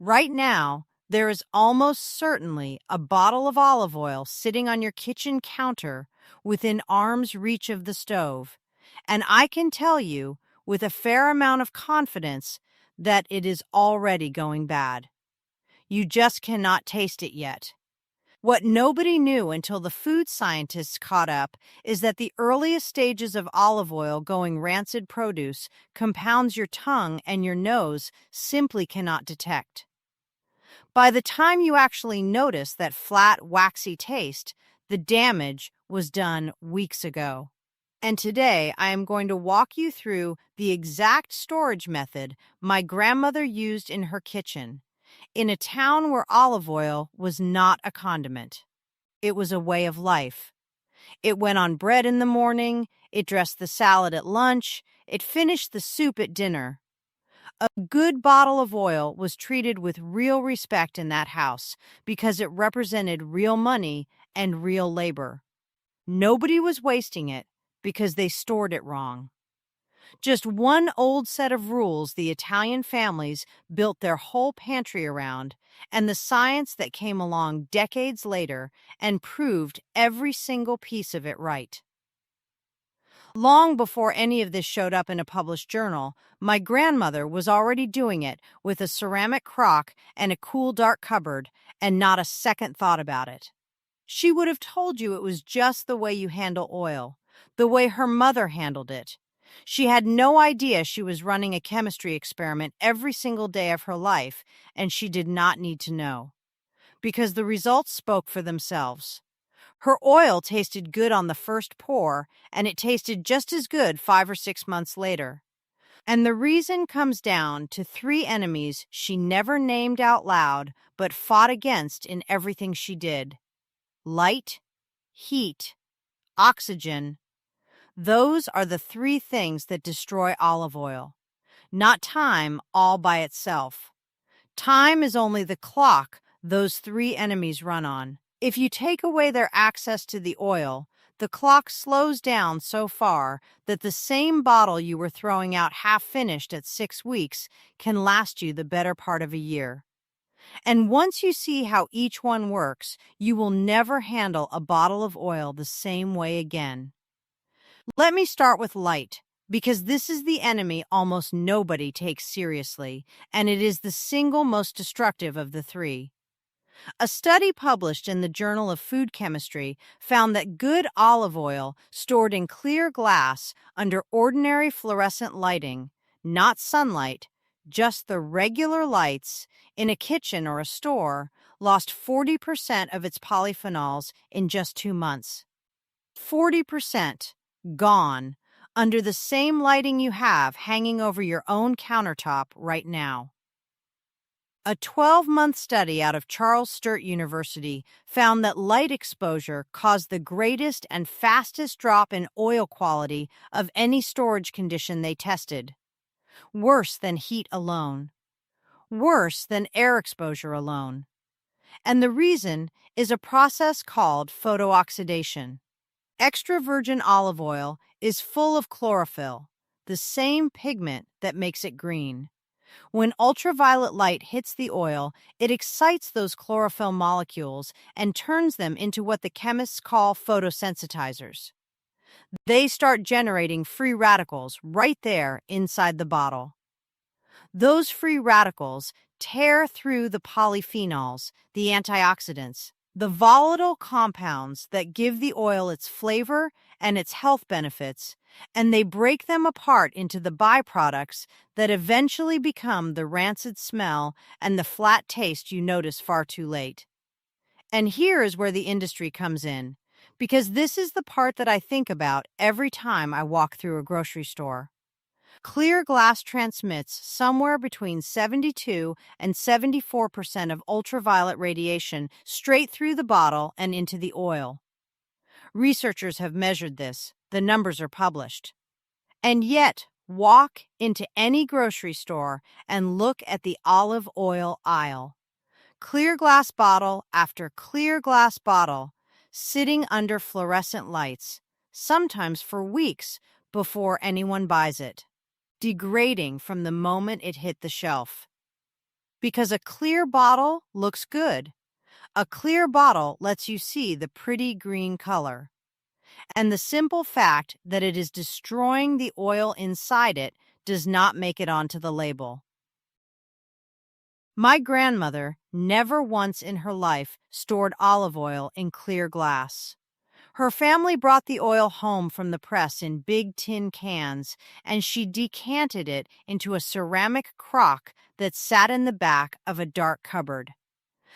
Right now, there is almost certainly a bottle of olive oil sitting on your kitchen counter within arm's reach of the stove, and I can tell you with a fair amount of confidence that it is already going bad. You just cannot taste it yet. What nobody knew until the food scientists caught up is that the earliest stages of olive oil going rancid produce compounds your tongue and your nose simply cannot detect. By the time you actually notice that flat, waxy taste, the damage was done weeks ago. And today I am going to walk you through the exact storage method my grandmother used in her kitchen, in a town where olive oil was not a condiment. It was a way of life. It went on bread in the morning, it dressed the salad at lunch, it finished the soup at dinner. A good bottle of oil was treated with real respect in that house because it represented real money and real labor. Nobody was wasting it because they stored it wrong. Just one old set of rules the Italian families built their whole pantry around, and the science that came along decades later and proved every single piece of it right. Long before any of this showed up in a published journal, my grandmother was already doing it with a ceramic crock and a cool, dark cupboard, and not a second thought about it. She would have told you it was just the way you handle oil, the way her mother handled it. She had no idea she was running a chemistry experiment every single day of her life, and she did not need to know, because the results spoke for themselves. Her oil tasted good on the first pour, and it tasted just as good 5 or 6 months later. And the reason comes down to 3 enemies she never named out loud, but fought against in everything she did: light, heat, oxygen. Those are the 3 things that destroy olive oil, not time all by itself. Time is only the clock those 3 enemies run on. If you take away their access to the oil, the clock slows down so far that the same bottle you were throwing out half-finished at 6 weeks can last you the better part of a year. And once you see how each one works, you will never handle a bottle of oil the same way again. Let me start with light, because this is the enemy almost nobody takes seriously, and it is the single most destructive of the 3. A study published in the Journal of Food Chemistry found that good olive oil stored in clear glass under ordinary fluorescent lighting, not sunlight, just the regular lights, in a kitchen or a store, lost 40% of its polyphenols in just 2 months. 40% gone under the same lighting you have hanging over your own countertop right now. A 12-month study out of Charles Sturt University found that light exposure caused the greatest and fastest drop in oil quality of any storage condition they tested. Worse than heat alone. Worse than air exposure alone. And the reason is a process called photooxidation. Extra virgin olive oil is full of chlorophyll, the same pigment that makes it green. When ultraviolet light hits the oil, it excites those chlorophyll molecules and turns them into what the chemists call photosensitizers. They start generating free radicals right there inside the bottle. Those free radicals tear through the polyphenols, the antioxidants, the volatile compounds that give the oil its flavor and its health benefits, and they break them apart into the byproducts that eventually become the rancid smell and the flat taste you notice far too late. And here is where the industry comes in, because this is the part that I think about every time I walk through a grocery store. Clear glass transmits somewhere between 72 and 74% of ultraviolet radiation straight through the bottle and into the oil. Researchers have measured this. The numbers are published. And yet, walk into any grocery store and look at the olive oil aisle. Clear glass bottle after clear glass bottle, sitting under fluorescent lights, sometimes for weeks before anyone buys it. Degrading from the moment it hit the shelf. Because a clear bottle looks good. A clear bottle lets you see the pretty green color. And the simple fact that it is destroying the oil inside it does not make it onto the label. My grandmother never once in her life stored olive oil in clear glass. Her family brought the oil home from the press in big tin cans, and she decanted it into a ceramic crock that sat in the back of a dark cupboard.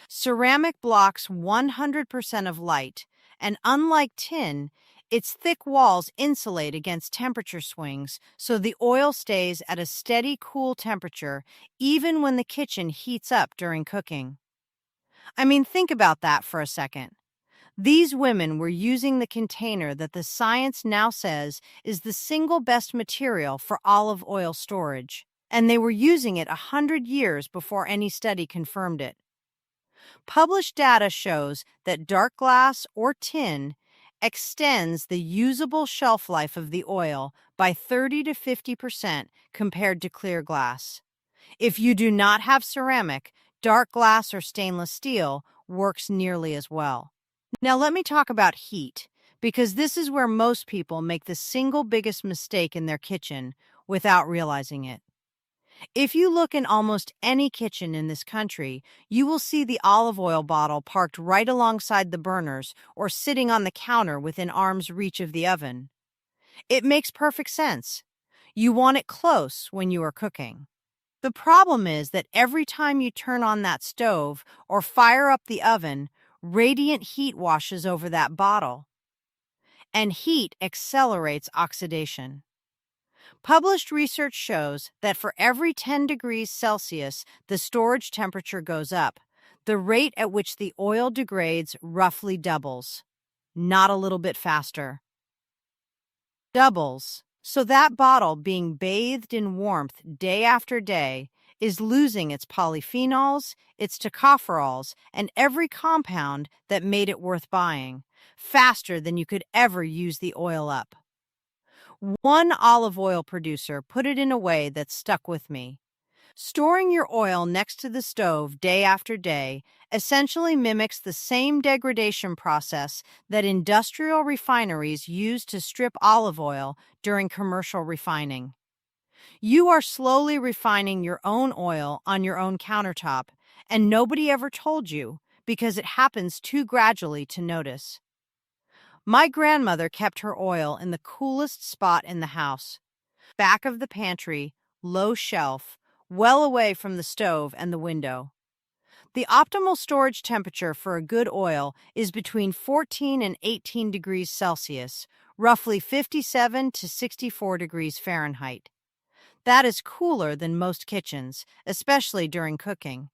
Ceramic blocks 100% of light, and unlike tin, its thick walls insulate against temperature swings, so the oil stays at a steady, cool temperature even when the kitchen heats up during cooking. I mean, think about that for a second. These women were using the container that the science now says is the single best material for olive oil storage, and they were using it 100 years before any study confirmed it. Published data shows that dark glass or tin extends the usable shelf life of the oil by 30 to 50% compared to clear glass. If you do not have ceramic, dark glass or stainless steel works nearly as well. Now let me talk about heat, because this is where most people make the single biggest mistake in their kitchen without realizing it. If you look in almost any kitchen in this country, you will see the olive oil bottle parked right alongside the burners or sitting on the counter within arm's reach of the oven. It makes perfect sense. You want it close when you are cooking. The problem is that every time you turn on that stove or fire up the oven, radiant heat washes over that bottle. And heat accelerates oxidation. Published research shows that for every 10 degrees Celsius the storage temperature goes up, the rate at which the oil degrades roughly doubles. Not a little bit faster. Doubles. So that bottle being bathed in warmth day after day is losing its polyphenols, its tocopherols, and every compound that made it worth buying, faster than you could ever use the oil up. One olive oil producer put it in a way that stuck with me. Storing your oil next to the stove day after day essentially mimics the same degradation process that industrial refineries use to strip olive oil during commercial refining. You are slowly refining your own oil on your own countertop, and nobody ever told you because it happens too gradually to notice. My grandmother kept her oil in the coolest spot in the house, back of the pantry, low shelf, well away from the stove and the window. The optimal storage temperature for a good oil is between 14 and 18 degrees Celsius, roughly 57 to 64 degrees Fahrenheit. That is cooler than most kitchens, especially during cooking.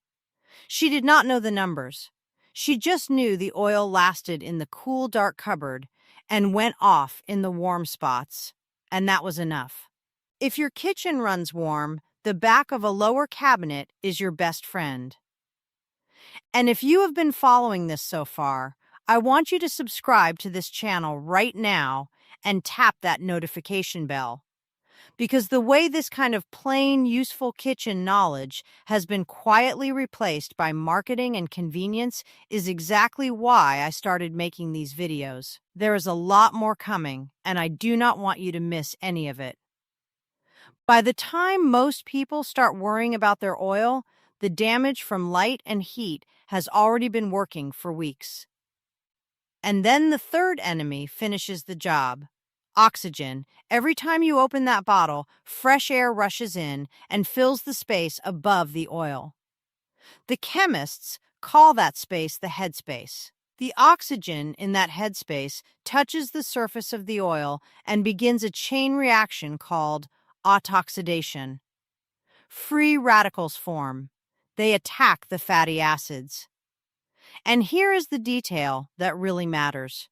She did not know the numbers. She just knew the oil lasted in the cool, dark cupboard and went off in the warm spots, and that was enough. If your kitchen runs warm, the back of a lower cabinet is your best friend. And if you have been following this so far, I want you to subscribe to this channel right now and tap that notification bell. Because the way this kind of plain, useful kitchen knowledge has been quietly replaced by marketing and convenience is exactly why I started making these videos. There is a lot more coming, and I do not want you to miss any of it. By the time most people start worrying about their oil, the damage from light and heat has already been working for weeks. And then the third enemy finishes the job. Oxygen. Every time you open that bottle, fresh air rushes in and fills the space above the oil. The chemists call that space the headspace. The oxygen in that headspace touches the surface of the oil and begins a chain reaction called autoxidation. Free radicals form. They attack the fatty acids. And here is the detail that really matters.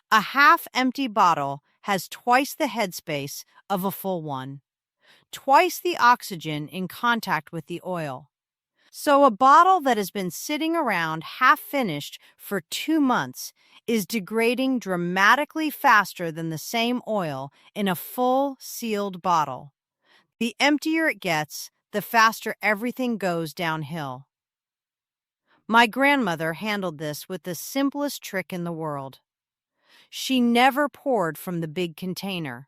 A half-empty bottle has twice the headspace of a full one, twice the oxygen in contact with the oil. So a bottle that has been sitting around half-finished for 2 months is degrading dramatically faster than the same oil in a full, sealed bottle. The emptier it gets, the faster everything goes downhill. My grandmother handled this with the simplest trick in the world. She never poured from the big container.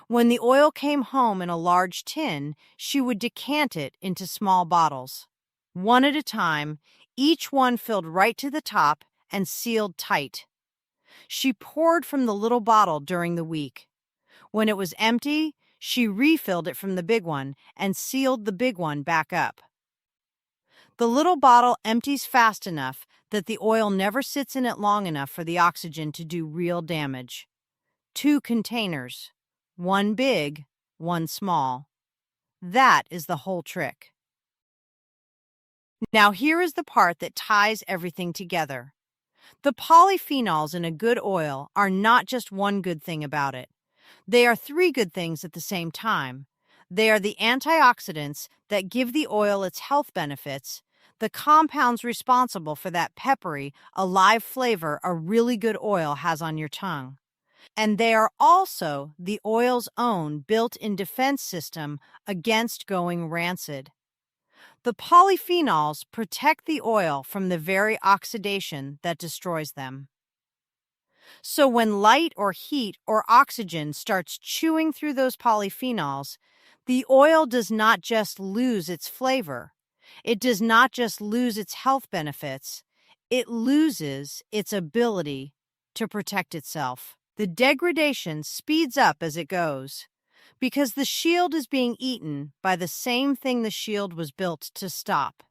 When the oil came home in a large tin, she would decant it into small bottles. One at a time, each one filled right to the top and sealed tight. She poured from the little bottle during the week. When it was empty, she refilled it from the big one and sealed the big one back up. The little bottle empties fast enough that the oil never sits in it long enough for the oxygen to do real damage. 2 containers, one big, one small. That is the whole trick. Now here is the part that ties everything together. The polyphenols in a good oil are not just one good thing about it. They are 3 good things at the same time. They are the antioxidants that give the oil its health benefits, the compounds responsible for that peppery, alive flavor a really good oil has on your tongue. And they are also the oil's own built-in defense system against going rancid. The polyphenols protect the oil from the very oxidation that destroys them. So when light or heat or oxygen starts chewing through those polyphenols, the oil does not just lose its flavor. It does not just lose its health benefits. It loses its ability to protect itself. The degradation speeds up as it goes, because the shield is being eaten by the same thing the shield was built to stop.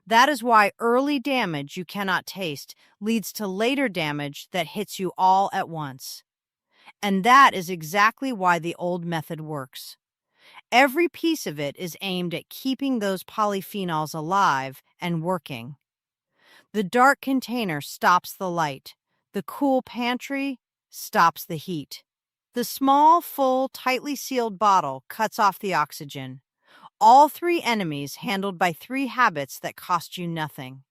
That is why early damage you cannot taste leads to later damage that hits you all at once. And that is exactly why the old method works. Every piece of it is aimed at keeping those polyphenols alive and working. The dark container stops the light. The cool pantry stops the heat. The small, full, tightly sealed bottle cuts off the oxygen. All 3 enemies handled by 3 habits that cost you nothing.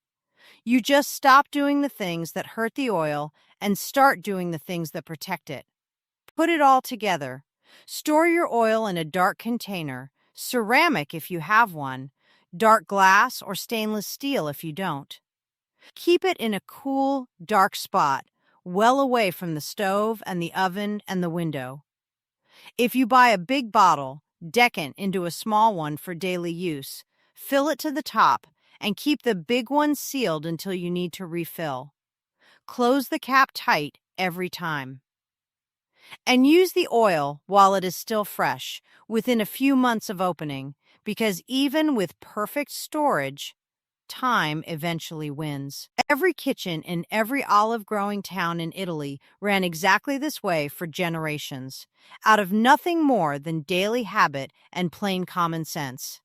You just stop doing the things that hurt the oil and start doing the things that protect it. Put it all together. Store your oil in a dark container, ceramic if you have one, dark glass or stainless steel if you don't. Keep it in a cool, dark spot, well away from the stove and the oven and the window. If you buy a big bottle, decant into a small one for daily use, fill it to the top, and keep the big one sealed until you need to refill. Close the cap tight every time. And use the oil while it is still fresh, within a few months of opening, because even with perfect storage, time eventually wins. Every kitchen in every olive-growing town in Italy ran exactly this way for generations, out of nothing more than daily habit and plain common sense.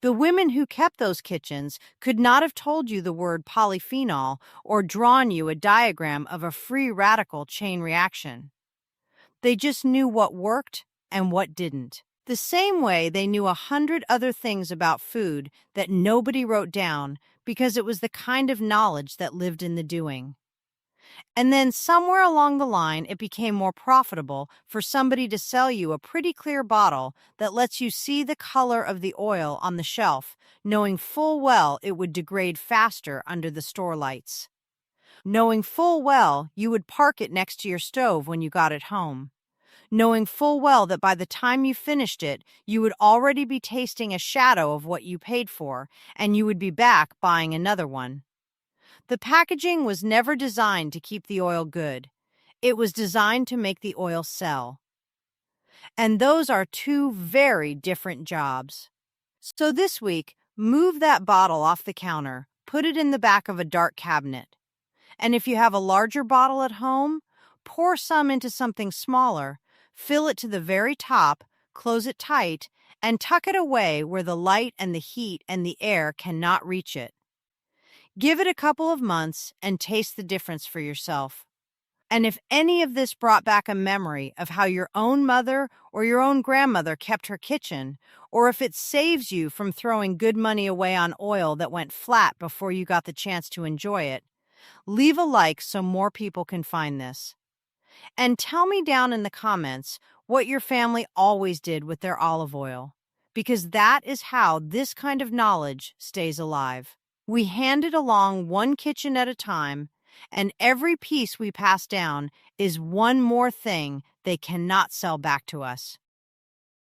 The women who kept those kitchens could not have told you the word polyphenol or drawn you a diagram of a free radical chain reaction. They just knew what worked and what didn't. The same way they knew 100 other things about food that nobody wrote down because it was the kind of knowledge that lived in the doing. And then somewhere along the line, it became more profitable for somebody to sell you a pretty clear bottle that lets you see the color of the oil on the shelf, knowing full well it would degrade faster under the store lights. Knowing full well you would park it next to your stove when you got it home. Knowing full well that by the time you finished it, you would already be tasting a shadow of what you paid for, and you would be back buying another one. The packaging was never designed to keep the oil good. It was designed to make the oil sell. And those are 2 very different jobs. So this week, move that bottle off the counter, put it in the back of a dark cabinet. And if you have a larger bottle at home, pour some into something smaller, fill it to the very top, close it tight, and tuck it away where the light and the heat and the air cannot reach it. Give it a couple of months and taste the difference for yourself. And if any of this brought back a memory of how your own mother or your own grandmother kept her kitchen, or if it saves you from throwing good money away on oil that went flat before you got the chance to enjoy it, leave a like so more people can find this. And tell me down in the comments what your family always did with their olive oil. because that is how this kind of knowledge stays alive. We hand it along one kitchen at a time, and every piece we pass down is one more thing they cannot sell back to us.